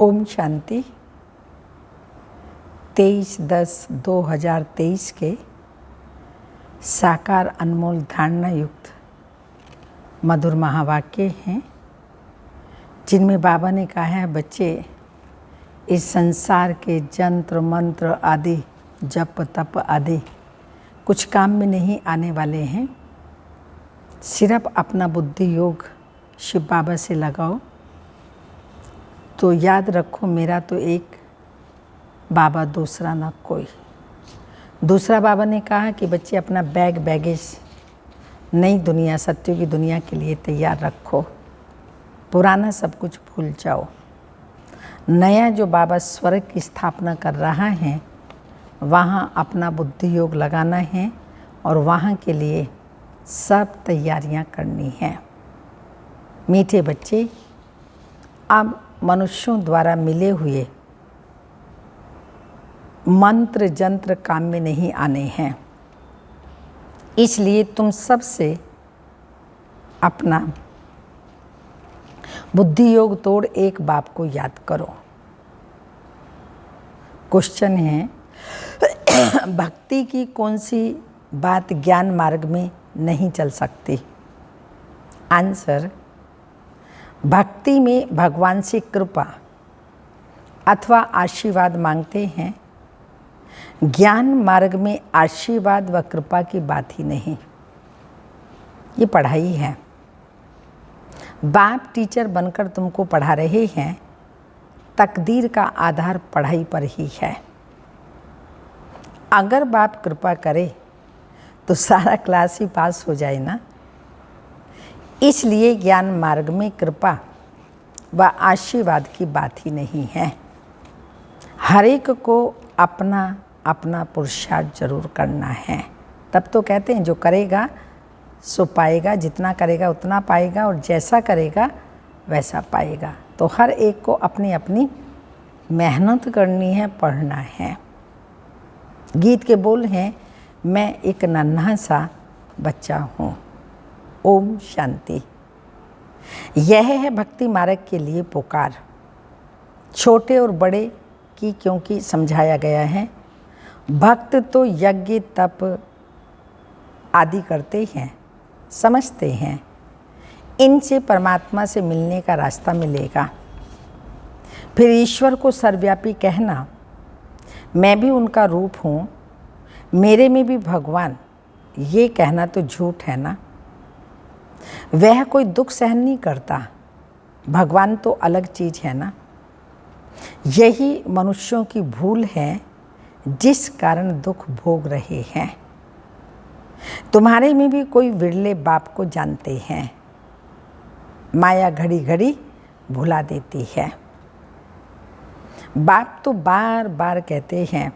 ओम शांति। 23/10/2023 के साकार अनमोल धारणा युक्त मधुर महावाक्य हैं, जिनमें बाबा ने कहा है, बच्चे इस संसार के जंत्र मंत्र आदि जप तप आदि कुछ काम में नहीं आने वाले हैं। सिर्फ अपना बुद्धि योग शिव बाबा से लगाओ तो याद रखो, मेरा तो एक बाबा, दूसरा ना कोई। दूसरा बाबा ने कहा कि बच्चे अपना बैगेज नई दुनिया, सत्यों की दुनिया के लिए तैयार रखो, पुराना सब कुछ भूल जाओ। नया जो बाबा स्वर्ग की स्थापना कर रहा है, वहाँ अपना बुद्धि योग लगाना है और वहाँ के लिए सब तैयारियाँ करनी हैं। मीठे बच्चे, अब मनुष्यों द्वारा मिले हुए मंत्र जंत्र काम में नहीं आने हैं, इसलिए तुम सबसे अपना बुद्धि योग तोड़ एक बाप को याद करो। क्वेश्चन है, भक्ति की कौन सी बात ज्ञान मार्ग में नहीं चल सकती? आंसर, भक्ति में भगवान से कृपा अथवा आशीर्वाद मांगते हैं। ज्ञान मार्ग में आशीर्वाद व कृपा की बात ही नहीं, ये पढ़ाई है। बाप टीचर बनकर तुमको पढ़ा रहे हैं, तकदीर का आधार पढ़ाई पर ही है। अगर बाप कृपा करे तो सारा क्लास ही पास हो जाए ना। इसलिए ज्ञान मार्ग में कृपा व आशीर्वाद की बात ही नहीं है। हर एक को अपना अपना पुरुषार्थ जरूर करना है। तब तो कहते हैं, जो करेगा सो पाएगा, जितना करेगा उतना पाएगा और जैसा करेगा वैसा पाएगा। तो हर एक को अपनी अपनी मेहनत करनी है, पढ़ना है। गीत के बोल हैं, मैं एक नन्हा सा बच्चा हूँ। ओम शांति। यह है भक्ति मार्ग के लिए पुकार। छोटे और बड़े की क्योंकि समझाया गया है। भक्त तो यज्ञ तप आदि करते हैं, समझते हैं इनसे परमात्मा से मिलने का रास्ता मिलेगा। फिर ईश्वर को सर्वव्यापी कहना, मैं भी उनका रूप हूँ, मेरे में भी भगवान, ये कहना तो झूठ है ना। वह कोई दुख सहन नहीं करता, भगवान तो अलग चीज है ना। यही मनुष्यों की भूल है, जिस कारण दुख भोग रहे हैं। तुम्हारे में भी कोई विरले बाप को जानते हैं, माया घड़ी घड़ी भुला देती है। बाप तो बार बार कहते हैं,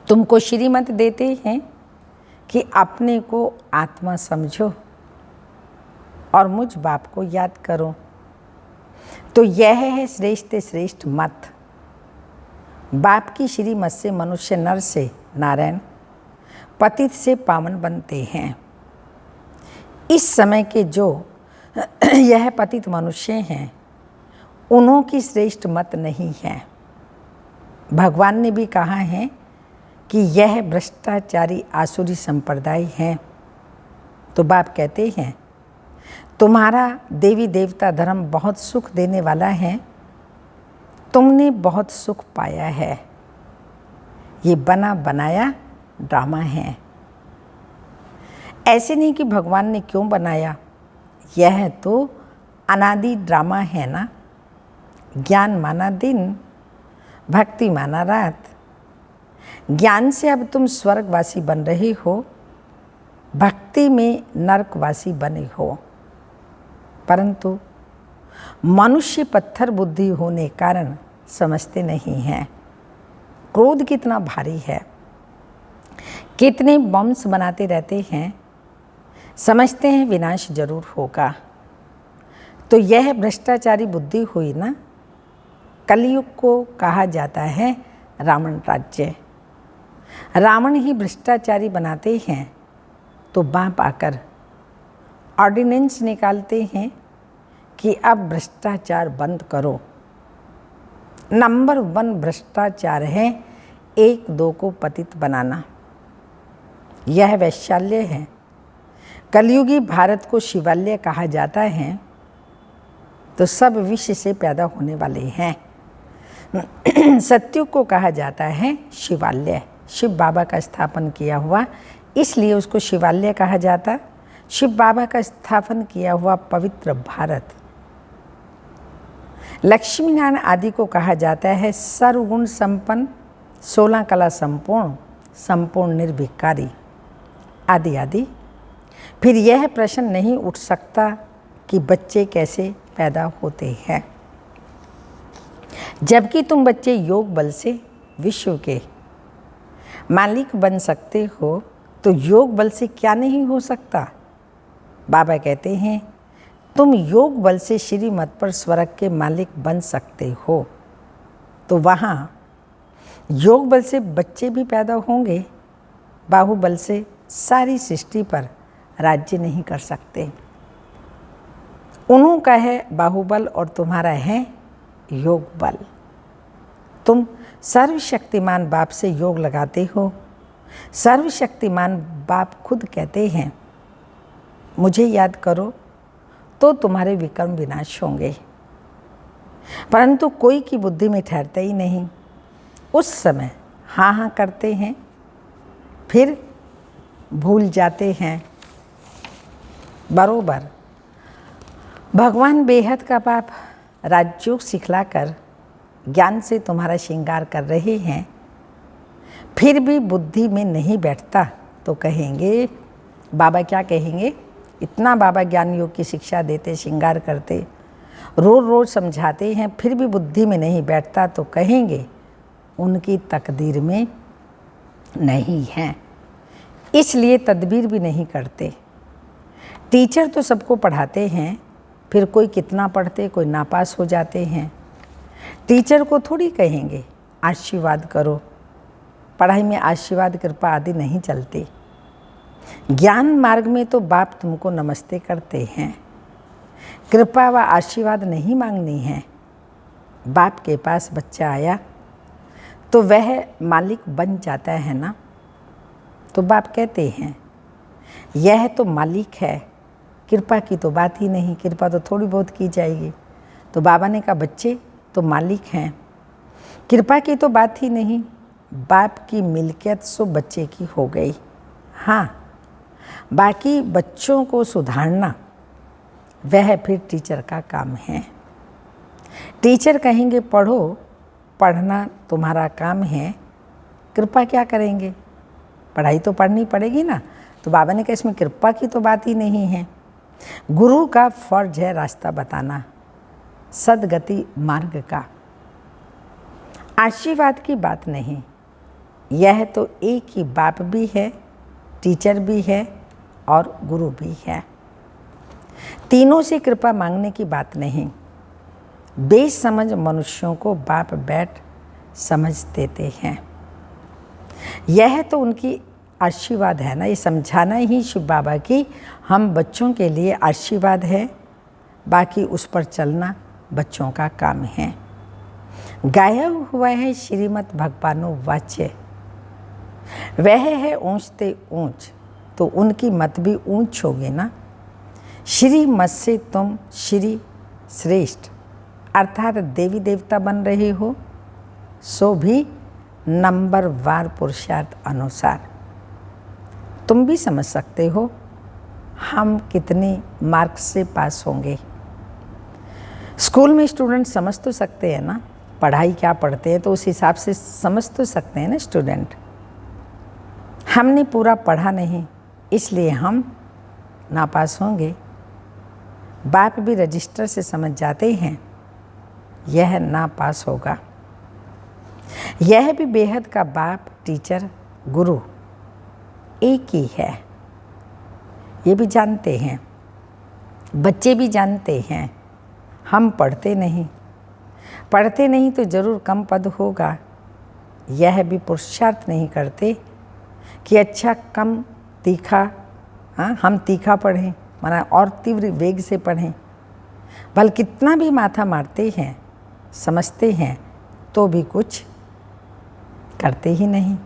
तुमको श्रीमत देते हैं कि अपने को आत्मा समझो और मुझ बाप को याद करो। तो यह है श्रेष्ठ श्रेष्ठ मत। बाप की श्रीमत से मनुष्य नर से नारायण, पतित से पावन बनते हैं। इस समय के जो यह पतित मनुष्य हैं, उन्हों की श्रेष्ठ मत नहीं है। भगवान ने भी कहा है कि यह भ्रष्टाचारी आसुरी संप्रदाय है। तो बाप कहते हैं, तुम्हारा देवी देवता धर्म बहुत सुख देने वाला है, तुमने बहुत सुख पाया है। ये बना बनाया ड्रामा है। ऐसे नहीं कि भगवान ने क्यों बनाया, यह तो अनादि ड्रामा है ना। ज्ञान माना दिन, भक्ति माना रात। ज्ञान से अब तुम स्वर्गवासी बन रहे हो, भक्ति में नरकवासी बने हो। परंतु मनुष्य पत्थर बुद्धि होने कारण समझते नहीं हैं। क्रोध कितना भारी है, कितने बम्स बनाते रहते हैं, समझते हैं विनाश जरूर होगा। तो यह भ्रष्टाचारी बुद्धि हुई ना। कलयुग को कहा जाता है रावण राज्य। रावण ही भ्रष्टाचारी बनाते हैं, तो बाप आकर ऑर्डिनेंस निकालते हैं कि अब भ्रष्टाचार बंद करो। नंबर 1 भ्रष्टाचार है 1-2 को पतित बनाना। यह वैशाल्य है। कलयुगी भारत को शिवालय कहा जाता है, तो सब विष से पैदा होने वाले हैं। सत्युग को कहा जाता है शिवालय, शिव बाबा का स्थापन किया हुआ, इसलिए उसको शिवालय कहा जाता। शिव बाबा का स्थापन किया हुआ पवित्र भारत। लक्ष्मीनारायण आदि को कहा जाता है सर्वगुण संपन्न, 16 कला संपूर्ण, संपूर्ण निर्विकारी आदि आदि। फिर यह प्रश्न नहीं उठ सकता कि बच्चे कैसे पैदा होते हैं, जबकि तुम बच्चे योग बल से विश्व के मालिक बन सकते हो, तो योग बल से क्या नहीं हो सकता। बाबा कहते हैं तुम योग बल से श्रीमत पर स्वर्ग के मालिक बन सकते हो, तो वहाँ योग बल से बच्चे भी पैदा होंगे। बाहुबल से सारी सृष्टि पर राज्य नहीं कर सकते। उन्हों का है बाहुबल और तुम्हारा है योग बल। तुम सर्वशक्तिमान बाप से योग लगाते हो। सर्वशक्तिमान बाप खुद कहते हैं मुझे याद करो तो तुम्हारे विक्रम विनाश होंगे, परंतु कोई की बुद्धि में ठहरते ही नहीं। उस समय हाँ हाँ करते हैं, फिर भूल जाते हैं। बरोबर भगवान बेहद का बाप राजयोग सिखलाकर ज्ञान से तुम्हारा श्रृंगार कर रहे हैं, फिर भी बुद्धि में नहीं बैठता, तो कहेंगे बाबा क्या कहेंगे, इतना बाबा ज्ञान योग की शिक्षा देते, श्रृंगार करते, रोज रोज समझाते हैं, फिर भी बुद्धि में नहीं बैठता, तो कहेंगे उनकी तकदीर में नहीं है, इसलिए तदबीर भी नहीं करते। टीचर तो सबको पढ़ाते हैं, फिर कोई कितना पढ़ते, कोई नापास हो जाते हैं। टीचर को थोड़ी कहेंगे आशीर्वाद करो, पढ़ाई में आशीर्वाद कृपा आदि नहीं चलते। ज्ञान मार्ग में तो बाप तुमको नमस्ते करते हैं, कृपा व आशीर्वाद नहीं मांगनी है। बाप के पास बच्चा आया तो वह मालिक बन जाता है ना, तो बाप कहते हैं यह तो मालिक है, कृपा की तो बात ही नहीं, कृपा तो थोड़ी बहुत की जाएगी। तो बाबा ने कहा बच्चे तो मालिक हैं, कृपा की तो बात ही नहीं, बाप की मिल्कियत सो बच्चे की हो गई। हाँ, बाकी बच्चों को सुधारना वह फिर टीचर का काम है। टीचर कहेंगे पढ़ो, पढ़ना तुम्हारा काम है, कृपा क्या करेंगे, पढ़ाई तो पढ़नी पड़ेगी ना। तो बाबा ने कहा इसमें कृपा की तो बात ही नहीं है। गुरु का फर्ज है रास्ता बताना, सदगति मार्ग का, आशीर्वाद की बात नहीं। यह तो एक ही बाप भी है, टीचर भी है और गुरु भी है। तीनों से कृपा मांगने की बात नहीं। बेसमझ मनुष्यों को बाप बैठ समझ देते हैं। यह तो उनकी आशीर्वाद है ना, ये समझाना ही शिव बाबा की हम बच्चों के लिए आशीर्वाद है, बाकी उस पर चलना बच्चों का काम है। गाया हुआ है श्रीमद् भगवानो वाच्य, वह है ऊंच ते ऊंच, तो उनकी मत भी ऊंच होगी ना। श्री मत से तुम श्री श्रेष्ठ अर्थात देवी देवता बन रहे हो, सो भी नंबर वार पुरुषार्थ अनुसार। तुम भी समझ सकते हो हम कितने मार्क्स से पास होंगे। स्कूल में स्टूडेंट समझ तो सकते हैं ना, पढ़ाई क्या पढ़ते हैं, तो उस हिसाब से समझ तो सकते हैं ना स्टूडेंट। हमने पूरा पढ़ा नहीं, इसलिए हम नापास होंगे। बाप भी रजिस्टर से समझ जाते हैं यह नापास होगा। यह भी बेहद का बाप, टीचर, गुरु एक ही है, ये भी जानते हैं, बच्चे भी जानते हैं। हम पढ़ते नहीं तो ज़रूर कम पद होगा। यह भी पुरुषार्थ नहीं करते कि अच्छा कम तीखा, हम तीखा पढ़ें, माना और तीव्र वेग से पढ़ें। बल्कि कितना भी माथा मारते हैं, समझते हैं तो भी कुछ करते ही नहीं।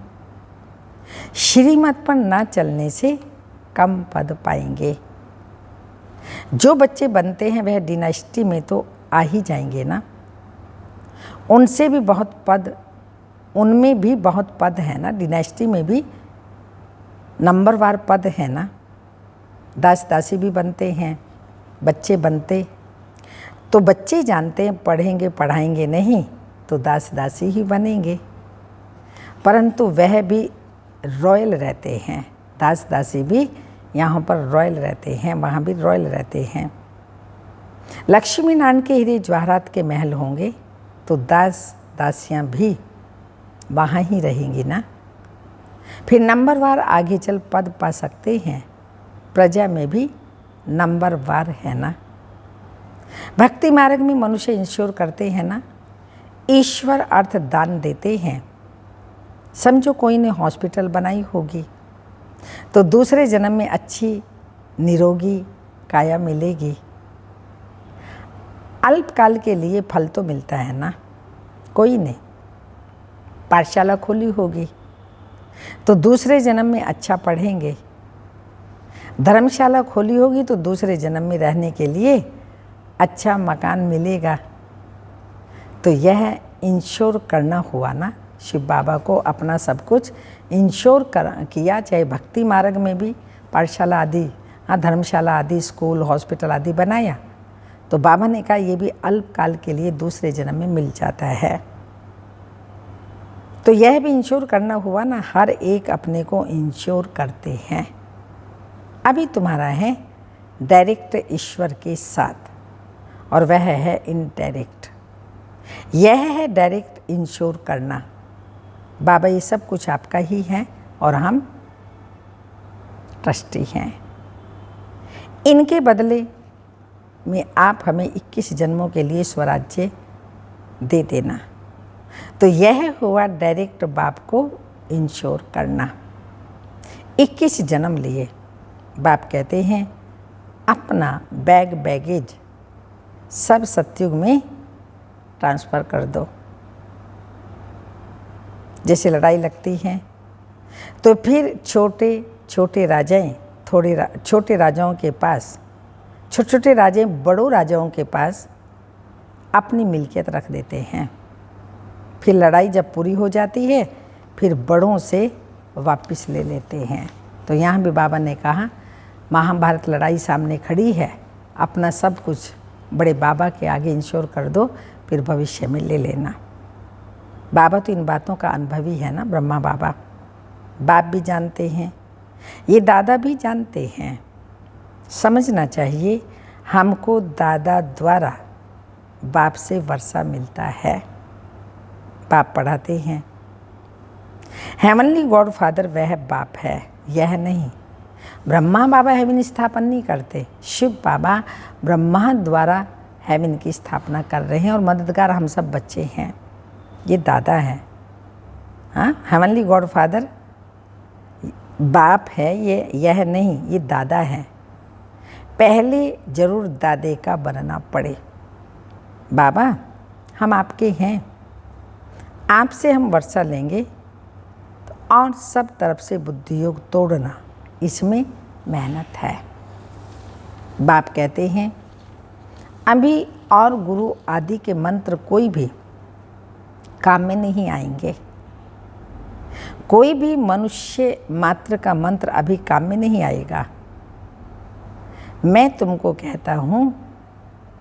श्रीमत पर ना चलने से कम पद पाएंगे। जो बच्चे बनते हैं वह डिनास्टी में तो आ ही जाएंगे ना। उनसे भी बहुत पद, उनमें भी बहुत पद है ना, डिनास्टी में भी नंबरवार पद है ना। दास दासी भी बनते हैं, बच्चे बनते तो बच्चे जानते हैं पढ़ेंगे पढ़ाएंगे नहीं तो दास दासी ही बनेंगे, परंतु वह भी रॉयल रहते हैं। दास दासी भी यहाँ पर रॉयल रहते हैं, वहाँ भी रॉयल रहते हैं। लक्ष्मी नारायण के हीरे जवाहरात के महल होंगे तो दास दासियाँ भी वहाँ ही रहेंगी ना। फिर नंबरवार आगे चल पद पा सकते हैं, प्रजा में भी नंबरवार है ना। भक्ति मार्ग में मनुष्य इंश्योर करते हैं ना, ईश्वर अर्थ दान देते हैं। समझो कोई ने हॉस्पिटल बनाई होगी तो दूसरे जन्म में अच्छी निरोगी काया मिलेगी। अल्पकाल के लिए फल तो मिलता है ना। कोई ने पाठशाला खोली होगी तो दूसरे जन्म में अच्छा पढ़ेंगे। धर्मशाला खोली होगी तो दूसरे जन्म में रहने के लिए अच्छा मकान मिलेगा। तो यह इंश्योर करना हुआ ना, शिव बाबा को अपना सब कुछ इंश्योर किया। चाहे भक्ति मार्ग में भी पाठशाला आदि, धर्मशाला आदि, स्कूल हॉस्पिटल आदि बनाया तो बाबा ने कहा ये भी अल्पकाल के लिए दूसरे जन्म में मिल जाता है। तो यह भी इंश्योर करना हुआ ना, हर एक अपने को इंश्योर करते हैं। अभी तुम्हारा है डायरेक्ट ईश्वर के साथ और वह है इनडायरेक्ट। यह है डायरेक्ट इंश्योर करना। बाबा ये सब कुछ आपका ही है और हम ट्रस्टी हैं। इनके बदले में आप हमें 21 जन्मों के लिए स्वराज्य दे देना। तो यह हुआ डायरेक्ट बाप को इंश्योर करना। 21 जन्म लिए। बाप कहते हैं अपना बैगेज सब सतयुग में ट्रांसफ़र कर दो। जैसे लड़ाई लगती है तो फिर छोटे छोटे राजाएं छोटे राजाओं के पास, छोटे छोटे राजे बड़ों राजाओं के पास अपनी मिल्कियत रख देते हैं। फिर लड़ाई जब पूरी हो जाती है फिर बड़ों से वापस ले लेते हैं। तो यहाँ भी बाबा ने कहा महाभारत लड़ाई सामने खड़ी है, अपना सब कुछ बड़े बाबा के आगे इंश्योर कर दो, फिर भविष्य में ले लेना। बाबा तो इन बातों का अनुभवी है ना, ब्रह्मा बाबा। बाप भी जानते हैं, ये दादा भी जानते हैं। समझना चाहिए हमको दादा द्वारा बाप से वर्षा मिलता है। बाप पढ़ाते हैं। हेवनली गॉड फादर वह बाप है, यह नहीं। ब्रह्मा बाबा हेवन स्थापन नहीं करते, शिव बाबा ब्रह्मा द्वारा हेवन की स्थापना कर रहे हैं और मददगार हम सब बच्चे हैं। ये दादा है। हाँ, हेवनली गॉड फादर बाप है, यह नहीं, ये दादा है। पहले जरूर दादे का बनना पड़े। बाबा हम आपके हैं, आपसे हम वर्षा लेंगे तो और सब तरफ से बुद्धि योग तोड़ना, इसमें मेहनत है। बाप कहते हैं अभी और गुरु आदि के मंत्र कोई भी काम में नहीं आएंगे। कोई भी मनुष्य मात्र का मंत्र अभी काम में नहीं आएगा। मैं तुमको कहता हूँ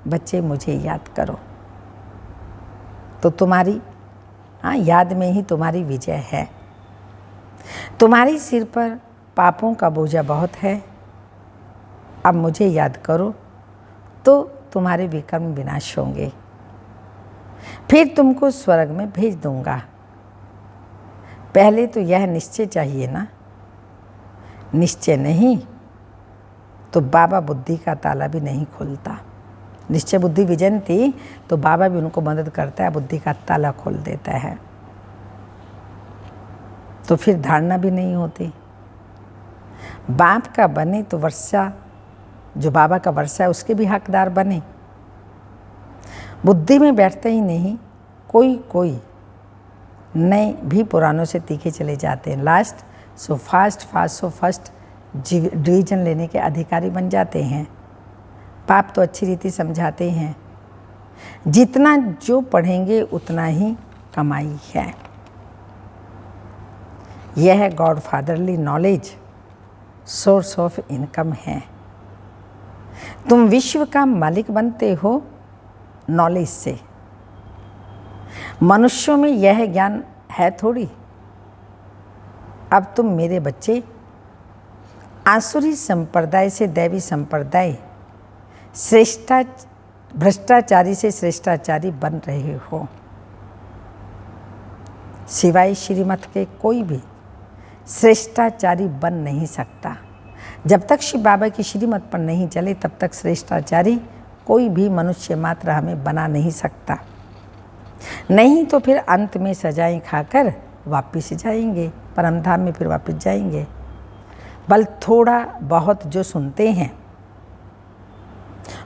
बच्चे मुझे याद करो, तो तुम्हारी याद में ही तुम्हारी विजय है। तुम्हारे सिर पर पापों का बोझा बहुत है, अब मुझे याद करो तो तुम्हारे विकर्म विनाश होंगे, फिर तुमको स्वर्ग में भेज दूंगा। पहले तो यह निश्चय चाहिए ना, निश्चय नहीं तो बाबा बुद्धि का ताला भी नहीं खुलता। निश्चय बुद्धि विजन थी तो बाबा भी उनको मदद करता है, बुद्धि का ताला खोल देता है, तो फिर धारणा भी नहीं होती। बाप का बने तो वर्षा, जो बाबा का वर्षा है उसके भी हकदार बने। बुद्धि में बैठते ही नहीं, कोई नए भी पुरानों से तीखे चले जाते हैं। Last so fast so first division लेने के अधिकारी बन जाते हैं। पाप तो अच्छी रीति समझाते हैं, जितना जो पढ़ेंगे उतना ही कमाई है। यह God fatherly knowledge source of income है। तुम विश्व का मालिक बनते हो नॉलेज से। मनुष्यों में यह ज्ञान है थोड़ी। अब तुम मेरे बच्चे आसुरी संप्रदाय से दैवी संप्रदाय, भ्रष्टाचारी से श्रेष्ठाचारी बन रहे हो। सिवाय श्रीमत के कोई भी श्रेष्ठाचारी बन नहीं सकता। जब तक शिव बाबा की श्रीमत पर नहीं चले तब तक श्रेष्ठाचारी कोई भी मनुष्य मात्र हमें बना नहीं सकता। नहीं तो फिर अंत में सजाएं खाकर वापिस जाएंगे, परमधाम में फिर वापस जाएंगे। बल थोड़ा बहुत जो सुनते हैं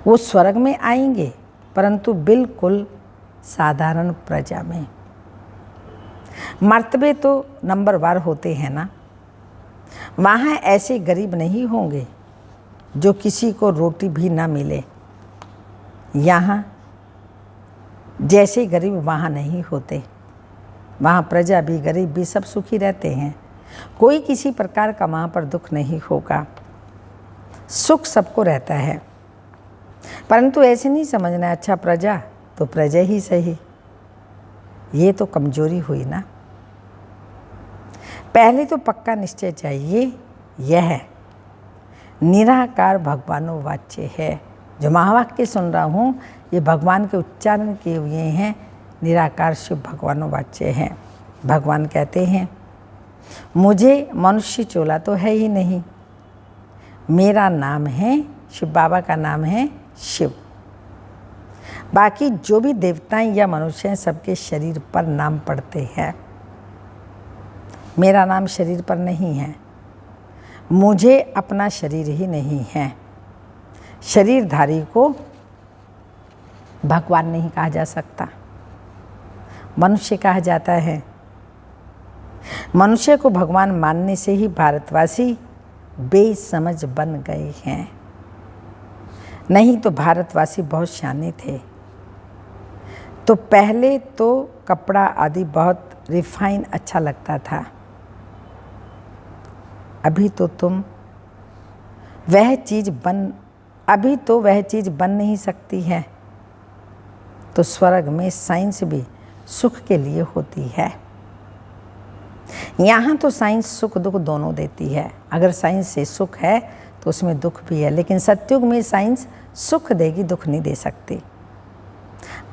वो स्वर्ग में आएंगे, परंतु बिल्कुल साधारण प्रजा में। मर्तबे तो नंबरवार होते हैं ना। वहाँ ऐसे गरीब नहीं होंगे जो किसी को रोटी भी ना मिले। यहाँ जैसे गरीब वहाँ नहीं होते। वहाँ प्रजा भी गरीब भी सब सुखी रहते हैं। कोई किसी प्रकार का वहाँ पर दुख नहीं होगा। सुख सबको रहता है, परंतु ऐसे नहीं समझना अच्छा प्रजा तो प्रजा ही सही। ये तो कमजोरी हुई ना। पहले तो पक्का निश्चय चाहिए, यह निराकार भगवानो वाच्य है। जो महावाक्य सुन रहा हूँ ये भगवान के उच्चारण किए हुए हैं। निराकार शिव भगवानो वाच्य है। भगवान कहते हैं मुझे मनुष्य चोला तो है ही नहीं, मेरा नाम है शिव बाबा का नाम है शिव। बाकी जो भी देवताएं या मनुष्य हैं सबके शरीर पर नाम पड़ते हैं। मेरा नाम शरीर पर नहीं है। मुझे अपना शरीर ही नहीं है। शरीरधारी को भगवान नहीं कहा जा सकता, मनुष्य कहा जाता है। मनुष्य को भगवान मानने से ही भारतवासी बेसमझ बन गए हैं। नहीं तो भारतवासी बहुत शाने थे। तो पहले तो कपड़ा आदि बहुत रिफाइन अच्छा लगता था। अभी तो वह चीज़ बन नहीं सकती है। तो स्वर्ग में साइंस भी सुख के लिए होती है। यहाँ तो साइंस सुख दुख दोनों देती है। अगर साइंस से सुख है तो उसमें दुख भी है, लेकिन सतयुग में साइंस सुख देगी, दुख नहीं दे सकती।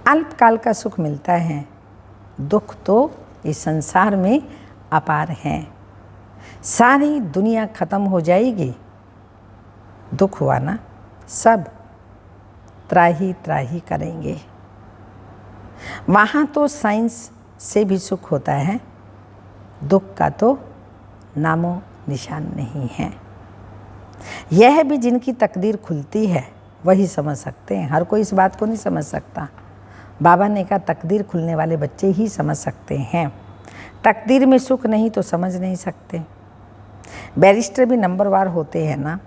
अल्पकाल का सुख मिलता है, दुख तो इस संसार में अपार हैं। सारी दुनिया खत्म हो जाएगी, दुख हुआ ना, सब त्राही त्राही करेंगे। वहाँ तो साइंस से भी सुख होता है, दुख का तो नामो निशान नहीं है। यह भी जिनकी तकदीर खुलती है वही समझ सकते हैं। हर कोई इस बात को नहीं समझ सकता। बाबा ने कहा तकदीर खुलने वाले बच्चे ही समझ सकते हैं। तकदीर में सुख नहीं तो समझ नहीं सकते। बैरिस्टर भी नंबरवार होते हैं ना।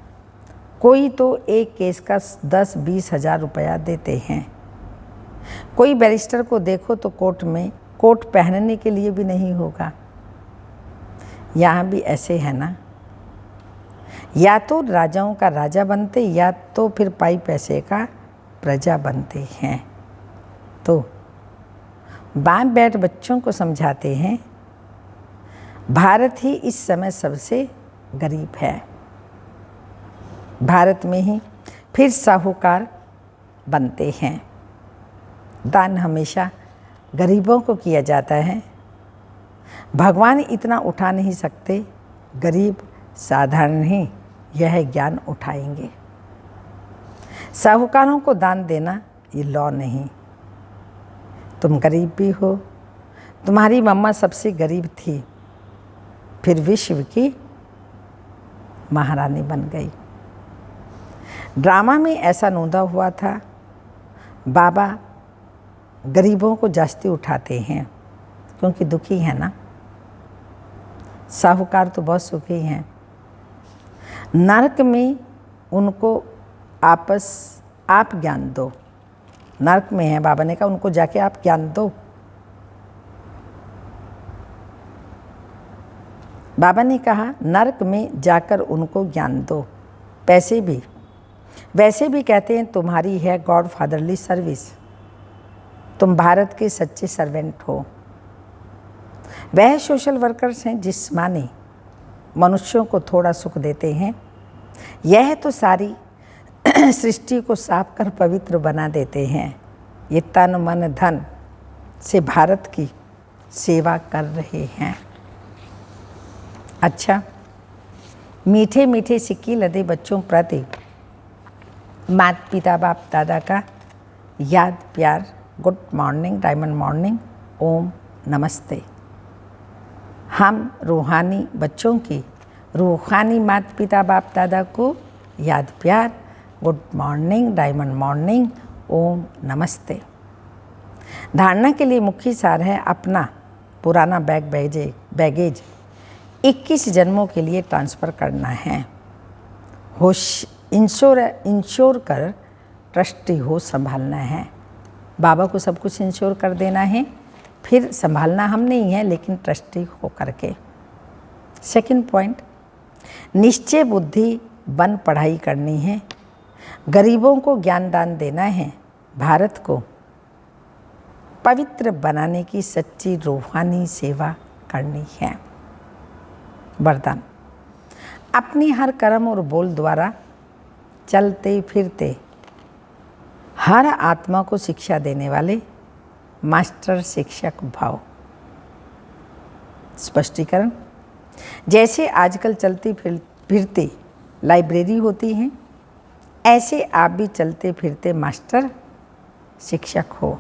कोई तो एक केस का 10-20 हज़ार रुपया देते हैं। कोई बैरिस्टर को देखो तो कोर्ट में कोट पहनने के लिए भी नहीं होगा। यहाँ भी ऐसे है ना, या तो राजाओं का राजा बनते या तो फिर पाई पैसे का प्रजा बनते हैं। तो बाप बैठ बच्चों को समझाते हैं भारत ही इस समय सबसे गरीब है। भारत में ही फिर साहूकार बनते हैं। दान हमेशा गरीबों को किया जाता है। भगवान इतना उठा नहीं सकते, गरीब साधारण ही यह ज्ञान उठाएंगे। साहूकारों को दान देना ये लॉ नहीं। तुम गरीब भी हो, तुम्हारी मम्मा सबसे गरीब थी, फिर विश्व की महारानी बन गई। ड्रामा में ऐसा नोंदा हुआ था, बाबा गरीबों को जास्ती उठाते हैं क्योंकि दुखी है ना। साहूकार तो बहुत सुखी हैं। नरक में उनको आप ज्ञान दो। नरक में है, बाबा ने कहा उनको जाके आप ज्ञान दो। बाबा ने कहा नरक में जाकर उनको ज्ञान दो। पैसे भी वैसे भी कहते हैं तुम्हारी है गॉड फादरली सर्विस। तुम भारत के सच्चे सर्वेंट हो। वह सोशल वर्कर्स हैं जिस माने मनुष्यों को थोड़ा सुख देते हैं। यह तो सारी सृष्टि को साफ कर पवित्र बना देते हैं। ये तन मन धन से भारत की सेवा कर रहे हैं। अच्छा, मीठे मीठे सिक्की लदे बच्चों प्रति माता पिता बाप दादा का याद प्यार। गुड मॉर्निंग, डायमंड मॉर्निंग, ओम नमस्ते। हम रूहानी बच्चों की रूहानी माता पिता बाप दादा को याद प्यार। गुड मॉर्निंग, डायमंड मॉर्निंग, ओम नमस्ते। धारणा के लिए मुख्य सार है अपना पुराना बैगेज 21 जन्मों के लिए ट्रांसफ़र करना है। होश इंश्योर कर ट्रस्टी हो संभालना है। बाबा को सब कुछ इंश्योर कर देना है, फिर संभालना हम नहीं है, लेकिन ट्रस्टी हो करके। सेकंड पॉइंट, निश्चय बुद्धि बन पढ़ाई करनी है। गरीबों को ज्ञान दान देना है। भारत को पवित्र बनाने की सच्ची रूहानी सेवा करनी है। वरदान, अपनी हर कर्म और बोल द्वारा चलते फिरते हर आत्मा को शिक्षा देने वाले मास्टर शिक्षक भाव। स्पष्टीकरण, जैसे आजकल चलती फिरती लाइब्रेरी होती हैं, ऐसे आप भी चलते फिरते मास्टर शिक्षक हो।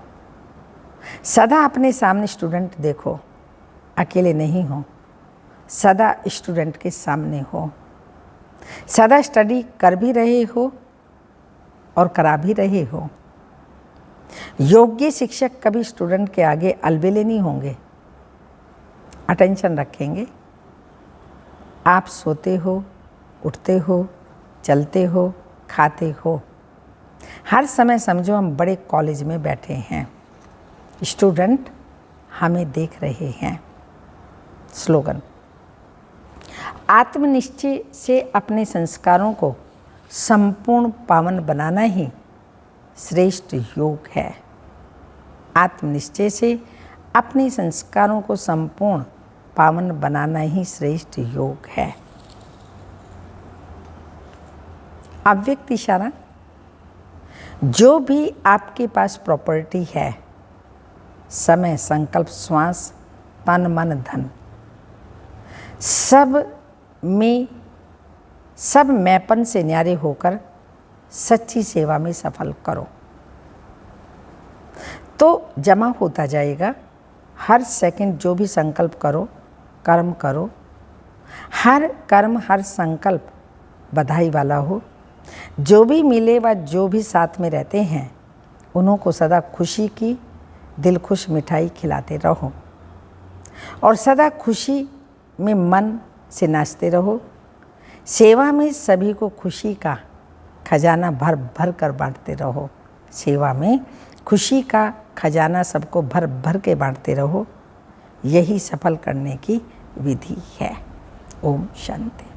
सदा अपने सामने स्टूडेंट देखो, अकेले नहीं हो, सदा स्टूडेंट के सामने हो। सदा स्टडी कर भी रहे हो और करा भी रहे हो। योग्य शिक्षक कभी स्टूडेंट के आगे अलबेले नहीं होंगे, अटेंशन रखेंगे। आप सोते हो, उठते हो, चलते हो, खाते हो, हर समय समझो हम बड़े कॉलेज में बैठे हैं, स्टूडेंट हमें देख रहे हैं। स्लोगन, आत्मनिश्चय से अपने संस्कारों को संपूर्ण पावन बनाना ही श्रेष्ठ योग है। आत्मनिश्चय से अपने संस्कारों को संपूर्ण पावन बनाना ही श्रेष्ठ योग है। अव्यक्त इशारा, जो भी आपके पास प्रॉपर्टी है, समय, संकल्प, श्वास, तन मन धन, सब मैपन से न्यारे होकर सच्ची सेवा में सफल करो, तो जमा होता जाएगा। हर सेकंड जो भी संकल्प करो, कर्म करो, हर कर्म हर संकल्प बधाई वाला हो। जो भी मिले व जो भी साथ में रहते हैं, उन्हों को सदा खुशी की दिल खुश मिठाई खिलाते रहो और सदा खुशी में मन से नाचते रहो। सेवा में सभी को खुशी का खजाना भर भर कर बांटते रहो। सेवा में खुशी का खजाना सबको भर भर के बांटते रहो। यही सफल करने की विधि है। ओम शांति।